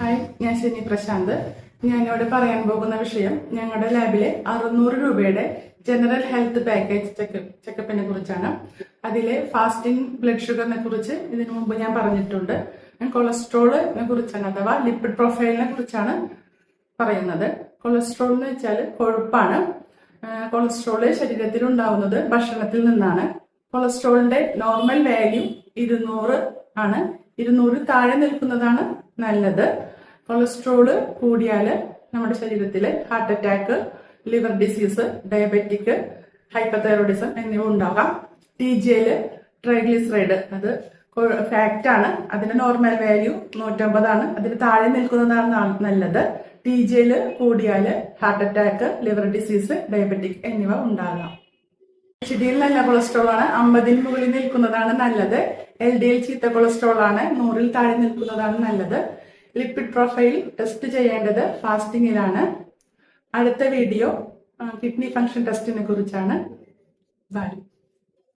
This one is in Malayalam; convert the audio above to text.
ഹായ്, ഞാൻ ശനി പ്രശാന്ത്. ഞാനിവിടെ പറയാൻ പോകുന്ന വിഷയം ഞങ്ങളുടെ ലാബിലെ 600 രൂപയുടെ ജനറൽ ഹെൽത്ത് പാക്കേജ് ചെക്കപ്പിനെ കുറിച്ചാണ്. അതിലെ ഫാസ്റ്റിംഗ് ബ്ലഡ് ഷുഗറിനെ കുറിച്ച് ഇതിനു മുമ്പ് ഞാൻ പറഞ്ഞിട്ടുണ്ട്. കൊളസ്ട്രോളിനെ കുറിച്ചാണ്, അഥവാ ലിപ്പിഡ് പ്രൊഫൈലിനെ കുറിച്ചാണ് പറയുന്നത്. കൊളസ്ട്രോൾ എന്ന് വെച്ചാൽ കൊഴുപ്പാണ്. കൊളസ്ട്രോള് ശരീരത്തിൽ ഉണ്ടാവുന്നത് ഭക്ഷണത്തിൽ നിന്നാണ്. കൊളസ്ട്രോളിന്റെ നോർമൽ വാല്യൂ 200 ആണ്. 200 താഴെ നിൽക്കുന്നതാണ് നല്ലത്. കൊളസ്ട്രോള് കൂടിയാല് നമ്മുടെ ശരീരത്തിൽ heart attack, liver disease, diabetic, hyperthyroidism എന്നിവ ഉണ്ടാകാം. TGL ട്രൈഗ്ലിസറൈഡ് അത് ഫാക്റ്റ് ആണ്. അതിന്റെ നോർമൽ വാല്യൂ 150 ആണ്. അതിന് താഴെ നിൽക്കുന്നതാണ് നല്ലത്. TGL കൂടിയാല് heart attack, liver disease, diabetic എന്നിവ ഉണ്ടാകാം. HDL നല്ല കൊളസ്ട്രോൾ ആണ്. 50-ന് മുകളിൽ നിൽക്കുന്നതാണ് നല്ലത്. LDL ചീത്ത കൊളസ്ട്രോൾ ആണ്. 100-ൽ താഴെ നിൽക്കുന്നതാണ് നല്ലത്. ലിപ്പിഡ് പ്രൊഫൈൽ ടെസ്റ്റ് ചെയ്യേണ്ടത് ഫാസ്റ്റിംഗിലാണ്. അടുത്ത വീഡിയോ കിഡ്നി ഫംഗ്ഷൻ ടെസ്റ്റിനെ കുറിച്ചാണ്. ബൈ.